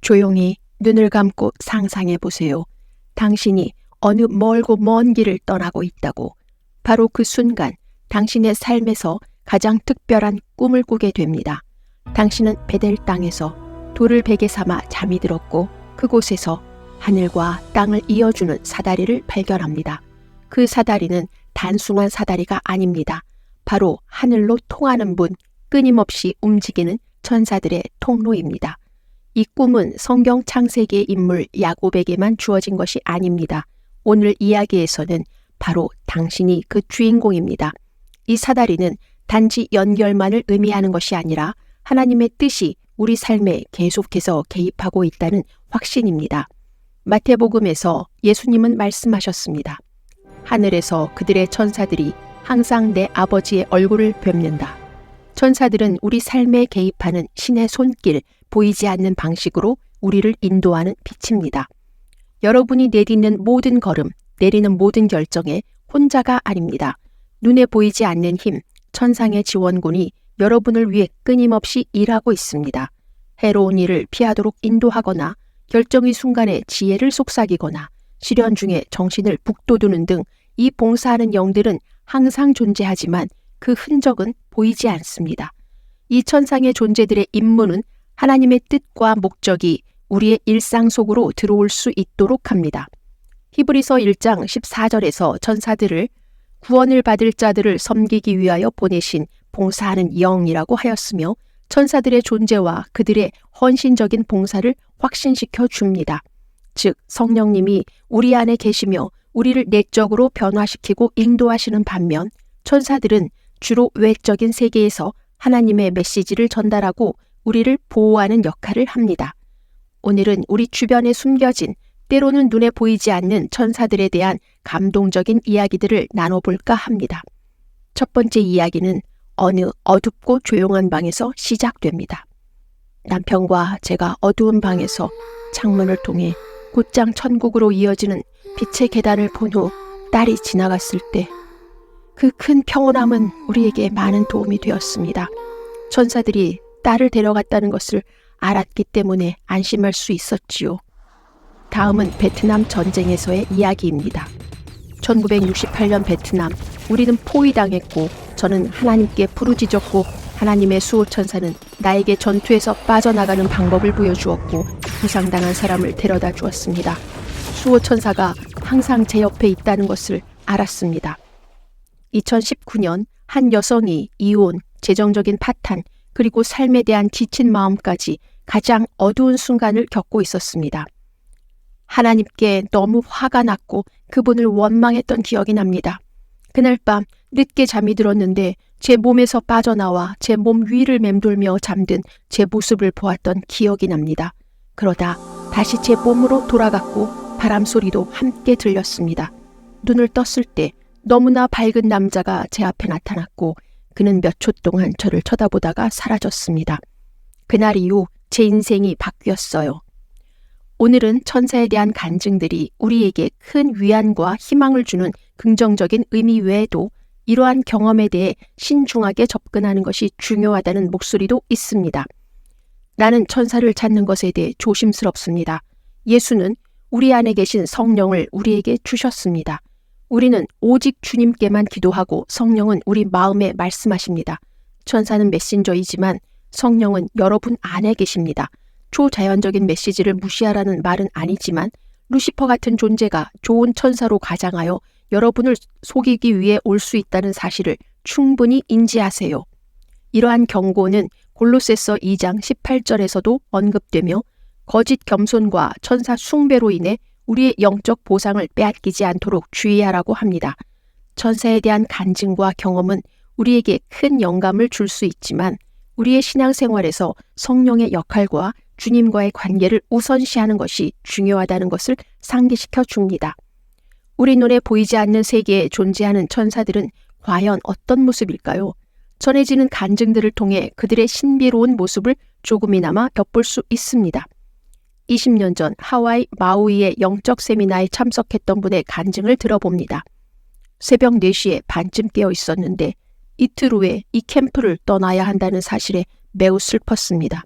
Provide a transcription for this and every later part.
조용히 눈을 감고 상상해 보세요. 당신이 어느 멀고 먼 길을 떠나고 있다고. 바로 그 순간 당신의 삶에서 가장 특별한 꿈을 꾸게 됩니다. 당신은 베델 땅에서 돌을 베개 삼아 잠이 들었고 그곳에서 하늘과 땅을 이어주는 사다리를 발견합니다. 그 사다리는 단순한 사다리가 아닙니다. 바로 하늘로 통하는 문, 끊임없이 움직이는 천사들의 통로입니다. 이 꿈은 성경 창세기의 인물 야곱에게만 주어진 것이 아닙니다. 오늘 이야기에서는 바로 당신이 그 주인공입니다. 이 사다리는 단지 연결만을 의미하는 것이 아니라 하나님의 뜻이 우리 삶에 계속해서 개입하고 있다는 확신입니다. 마태복음에서 예수님은 말씀하셨습니다. 하늘에서 그들의 천사들이 항상 내 아버지의 얼굴을 뵙는다. 천사들은 우리 삶에 개입하는 신의 손길, 보이지 않는 방식으로 우리를 인도하는 빛입니다. 여러분이 내딛는 모든 걸음, 내리는 모든 결정에 혼자가 아닙니다. 눈에 보이지 않는 힘, 천상의 지원군이 여러분을 위해 끊임없이 일하고 있습니다. 해로운 일을 피하도록 인도하거나 결정의 순간에 지혜를 속삭이거나 시련 중에 정신을 북돋우는 등 이 봉사하는 영들은 항상 존재하지만 그 흔적은 보이지 않습니다. 이 천상의 존재들의 임무는 하나님의 뜻과 목적이 우리의 일상 속으로 들어올 수 있도록 합니다. 히브리서 1장 14절에서 천사들을 구원을 받을 자들을 섬기기 위하여 보내신 봉사하는 영이라고 하였으며 천사들의 존재와 그들의 헌신적인 봉사를 확신시켜 줍니다. 즉 성령님이 우리 안에 계시며 우리를 내적으로 변화시키고 인도하시는 반면 천사들은 주로 외적인 세계에서 하나님의 메시지를 전달하고 우리를 보호하는 역할을 합니다. 오늘은 우리 주변에 숨겨진 때로는 눈에 보이지 않는 천사들에 대한 감동적인 이야기들을 나눠볼까 합니다. 첫 번째 이야기는 어느 어둡고 조용한 방에서 시작됩니다. 남편과 제가 어두운 방에서 창문을 통해 곧장 천국으로 이어지는 빛의 계단을 본 후 딸이 지나갔을 때 그 큰 평온함은 우리에게 많은 도움이 되었습니다. 천사들이 딸을 데려갔다는 것을 알았기 때문에 안심할 수 있었지요. 다음은 베트남 전쟁에서의 이야기입니다. 1968년 베트남, 우리는 포위당했고 저는 하나님께 부르짖었고 하나님의 수호천사는 나에게 전투에서 빠져나가는 방법을 보여주었고 부상당한 사람을 데려다 주었습니다. 수호천사가 항상 제 옆에 있다는 것을 알았습니다. 2019년 한 여성이 이혼, 재정적인 파탄, 그리고 삶에 대한 지친 마음까지 가장 어두운 순간을 겪고 있었습니다. 하나님께 너무 화가 났고 그분을 원망했던 기억이 납니다. 그날 밤 늦게 잠이 들었는데 제 몸에서 빠져나와 제 몸 위를 맴돌며 잠든 제 모습을 보았던 기억이 납니다. 그러다 다시 제 몸으로 돌아갔고 바람 소리도 함께 들렸습니다. 눈을 떴을 때 너무나 밝은 남자가 제 앞에 나타났고 그는 몇 초 동안 저를 쳐다보다가 사라졌습니다. 그날 이후 제 인생이 바뀌었어요. 오늘은 천사에 대한 간증들이 우리에게 큰 위안과 희망을 주는 긍정적인 의미 외에도 이러한 경험에 대해 신중하게 접근하는 것이 중요하다는 목소리도 있습니다. 나는 천사를 찾는 것에 대해 조심스럽습니다. 예수는 우리 안에 계신 성령을 우리에게 주셨습니다. 우리는 오직 주님께만 기도하고 성령은 우리 마음에 말씀하십니다. 천사는 메신저이지만 성령은 여러분 안에 계십니다. 초자연적인 메시지를 무시하라는 말은 아니지만 루시퍼 같은 존재가 좋은 천사로 가장하여 여러분을 속이기 위해 올 수 있다는 사실을 충분히 인지하세요. 이러한 경고는 골로새서 2장 18절에서도 언급되며 거짓 겸손과 천사 숭배로 인해 우리의 영적 보상을 빼앗기지 않도록 주의하라고 합니다. 천사에 대한 간증과 경험은 우리에게 큰 영감을 줄 수 있지만 우리의 신앙생활에서 성령의 역할과 주님과의 관계를 우선시하는 것이 중요하다는 것을 상기시켜 줍니다. 우리 눈에 보이지 않는 세계에 존재하는 천사들은 과연 어떤 모습일까요? 전해지는 간증들을 통해 그들의 신비로운 모습을 조금이나마 엿볼 수 있습니다. 20년 전 하와이 마우이의 영적 세미나에 참석했던 분의 간증을 들어봅니다. 새벽 4시에 반쯤 깨어 있었는데 이틀 후에 이 캠프를 떠나야 한다는 사실에 매우 슬펐습니다.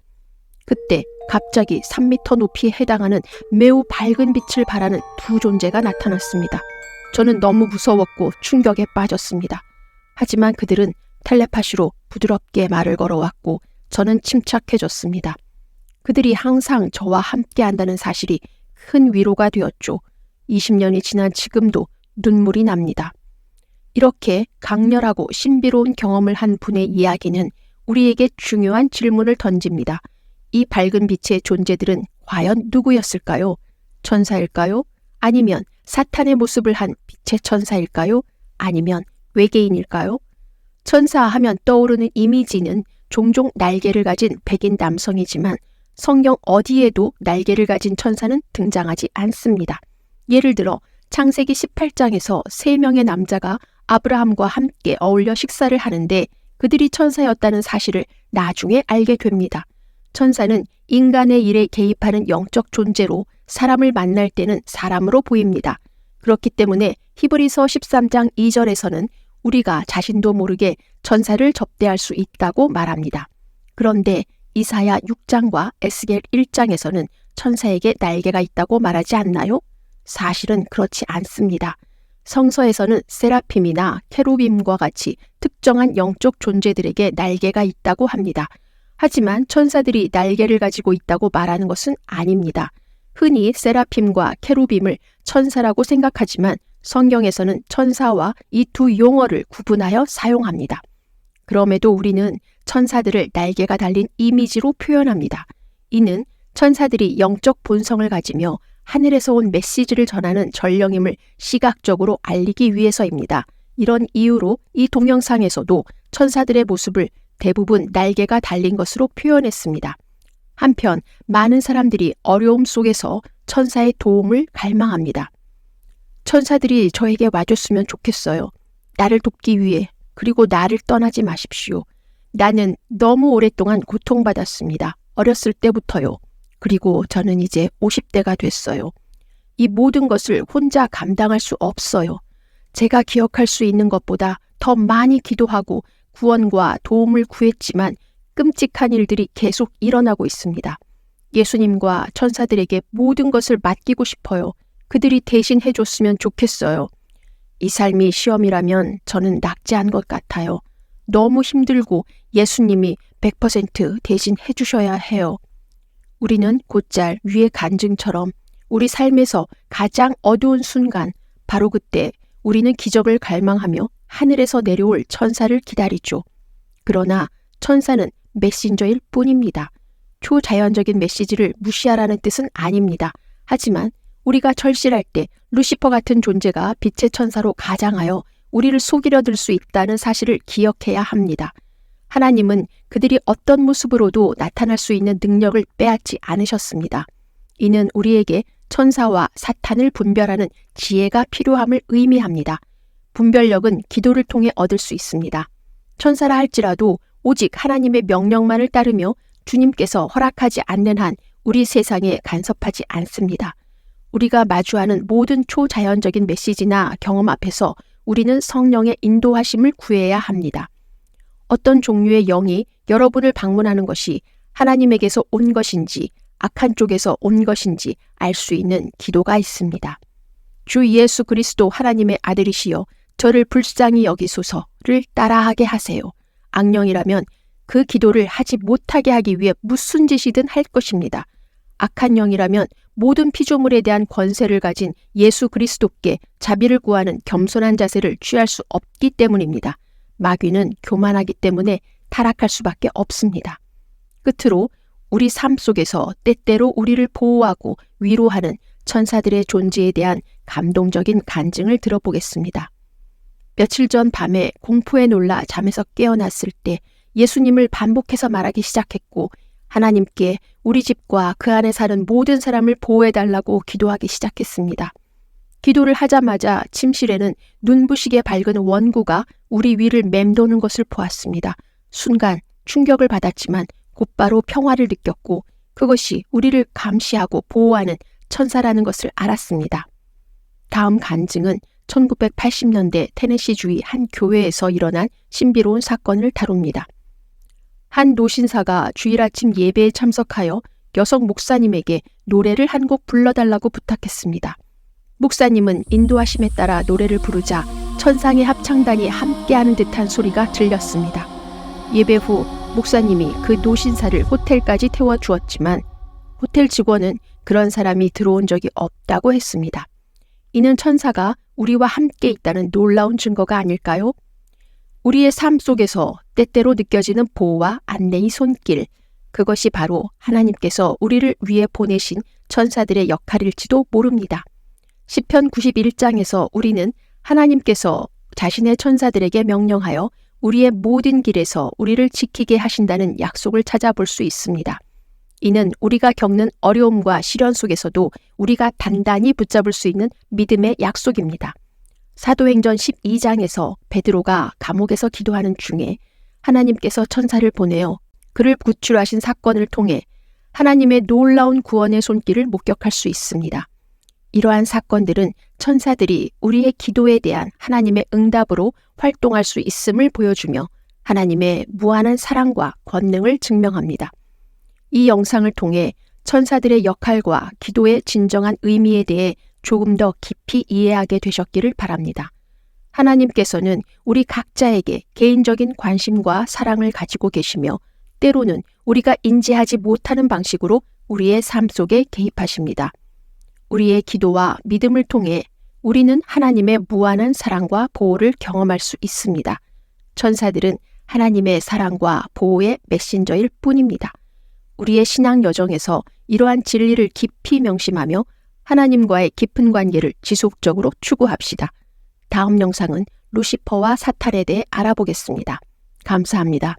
그때 갑자기 3m 높이에 해당하는 매우 밝은 빛을 발하는 두 존재가 나타났습니다. 저는 너무 무서웠고 충격에 빠졌습니다. 하지만 그들은 텔레파시로 부드럽게 말을 걸어왔고 저는 침착해졌습니다. 그들이 항상 저와 함께 한다는 사실이 큰 위로가 되었죠. 20년이 지난 지금도 눈물이 납니다. 이렇게 강렬하고 신비로운 경험을 한 분의 이야기는 우리에게 중요한 질문을 던집니다. 이 밝은 빛의 존재들은 과연 누구였을까요? 천사일까요? 아니면 사탄의 모습을 한 빛의 천사일까요? 아니면 외계인일까요? 천사 하면 떠오르는 이미지는 종종 날개를 가진 백인 남성이지만 성경 어디에도 날개를 가진 천사는 등장하지 않습니다. 예를 들어 창세기 18장에서 3명의 남자가 아브라함과 함께 어울려 식사를 하는데 그들이 천사였다는 사실을 나중에 알게 됩니다. 천사는 인간의 일에 개입하는 영적 존재로 사람을 만날 때는 사람으로 보입니다. 그렇기 때문에 히브리서 13장 2절에서는 우리가 자신도 모르게 천사를 접대할 수 있다고 말합니다. 그런데 이사야 6장과 에스겔 1장에서는 천사에게 날개가 있다고 말하지 않나요? 사실은 그렇지 않습니다. 성서에서는 세라핌이나 케루빔과 같이 특정한 영적 존재들에게 날개가 있다고 합니다. 하지만 천사들이 날개를 가지고 있다고 말하는 것은 아닙니다. 흔히 세라핌과 케루빔을 천사라고 생각하지만 성경에서는 천사와 이 두 용어를 구분하여 사용합니다. 그럼에도 우리는 천사들을 날개가 달린 이미지로 표현합니다. 이는 천사들이 영적 본성을 가지며 하늘에서 온 메시지를 전하는 전령임을 시각적으로 알리기 위해서입니다. 이런 이유로 이 동영상에서도 천사들의 모습을 대부분 날개가 달린 것으로 표현했습니다. 한편 많은 사람들이 어려움 속에서 천사의 도움을 갈망합니다. 천사들이 저에게 와줬으면 좋겠어요. 나를 돕기 위해. 그리고 나를 떠나지 마십시오. 나는 너무 오랫동안 고통받았습니다. 어렸을 때부터요. 그리고 저는 이제 50대가 됐어요. 이 모든 것을 혼자 감당할 수 없어요. 제가 기억할 수 있는 것보다 더 많이 기도하고 구원과 도움을 구했지만 끔찍한 일들이 계속 일어나고 있습니다. 예수님과 천사들에게 모든 것을 맡기고 싶어요. 그들이 대신 해줬으면 좋겠어요. 이 삶이 시험이라면 저는 낙제한 것 같아요. 너무 힘들고 예수님이 100% 대신 해주셔야 해요. 우리는 곧잘 위의 간증처럼 우리 삶에서 가장 어두운 순간, 바로 그때 우리는 기적을 갈망하며 하늘에서 내려올 천사를 기다리죠. 그러나 천사는 메신저일 뿐입니다. 초자연적인 메시지를 무시하라는 뜻은 아닙니다. 하지만 우리가 절실할 때 루시퍼 같은 존재가 빛의 천사로 가장하여 우리를 속이려 들 수 있다는 사실을 기억해야 합니다. 하나님은 그들이 어떤 모습으로도 나타날 수 있는 능력을 빼앗지 않으셨습니다. 이는 우리에게 천사와 사탄을 분별하는 지혜가 필요함을 의미합니다. 분별력은 기도를 통해 얻을 수 있습니다. 천사라 할지라도 오직 하나님의 명령만을 따르며 주님께서 허락하지 않는 한 우리 세상에 간섭하지 않습니다. 우리가 마주하는 모든 초자연적인 메시지나 경험 앞에서 우리는 성령의 인도하심을 구해야 합니다. 어떤 종류의 영이 여러분을 방문하는 것이 하나님에게서 온 것인지 악한 쪽에서 온 것인지 알 수 있는 기도가 있습니다. 주 예수 그리스도 하나님의 아들이시여 저를 불쌍히 여기소서를 따라하게 하세요. 악령이라면 그 기도를 하지 못하게 하기 위해 무슨 짓이든 할 것입니다. 악한 영이라면 모든 피조물에 대한 권세를 가진 예수 그리스도께 자비를 구하는 겸손한 자세를 취할 수 없기 때문입니다. 마귀는 교만하기 때문에 타락할 수밖에 없습니다. 끝으로 우리 삶 속에서 때때로 우리를 보호하고 위로하는 천사들의 존재에 대한 감동적인 간증을 들어보겠습니다. 며칠 전 밤에 공포에 놀라 잠에서 깨어났을 때 예수님을 반복해서 말하기 시작했고 하나님께 우리 집과 그 안에 사는 모든 사람을 보호해달라고 기도하기 시작했습니다. 기도를 하자마자 침실에는 눈부시게 밝은 원구가 우리 위를 맴도는 것을 보았습니다. 순간 충격을 받았지만 곧바로 평화를 느꼈고 그것이 우리를 감시하고 보호하는 천사라는 것을 알았습니다. 다음 간증은 1980년대 테네시주의 한 교회에서 일어난 신비로운 사건을 다룹니다. 한 노신사가 주일 아침 예배에 참석하여 여성 목사님에게 노래를 한 곡 불러달라고 부탁했습니다. 목사님은 인도하심에 따라 노래를 부르자 천상의 합창단이 함께하는 듯한 소리가 들렸습니다. 예배 후 목사님이 그 노신사를 호텔까지 태워주었지만 호텔 직원은 그런 사람이 들어온 적이 없다고 했습니다. 이는 천사가 우리와 함께 있다는 놀라운 증거가 아닐까요? 우리의 삶 속에서 때때로 느껴지는 보호와 안내의 손길, 그것이 바로 하나님께서 우리를 위해 보내신 천사들의 역할일지도 모릅니다. 시편 91장에서 우리는 하나님께서 자신의 천사들에게 명령하여 우리의 모든 길에서 우리를 지키게 하신다는 약속을 찾아볼 수 있습니다. 이는 우리가 겪는 어려움과 시련 속에서도 우리가 단단히 붙잡을 수 있는 믿음의 약속입니다. 사도행전 12장에서 베드로가 감옥에서 기도하는 중에 하나님께서 천사를 보내어 그를 구출하신 사건을 통해 하나님의 놀라운 구원의 손길을 목격할 수 있습니다. 이러한 사건들은 천사들이 우리의 기도에 대한 하나님의 응답으로 활동할 수 있음을 보여주며 하나님의 무한한 사랑과 권능을 증명합니다. 이 영상을 통해 천사들의 역할과 기도의 진정한 의미에 대해 조금 더 깊이 이해하게 되셨기를 바랍니다. 하나님께서는 우리 각자에게 개인적인 관심과 사랑을 가지고 계시며 때로는 우리가 인지하지 못하는 방식으로 우리의 삶 속에 개입하십니다. 우리의 기도와 믿음을 통해 우리는 하나님의 무한한 사랑과 보호를 경험할 수 있습니다. 천사들은 하나님의 사랑과 보호의 메신저일 뿐입니다. 우리의 신앙 여정에서 이러한 진리를 깊이 명심하며 하나님과의 깊은 관계를 지속적으로 추구합시다. 다음 영상은 루시퍼와 사탄에 대해 알아보겠습니다. 감사합니다.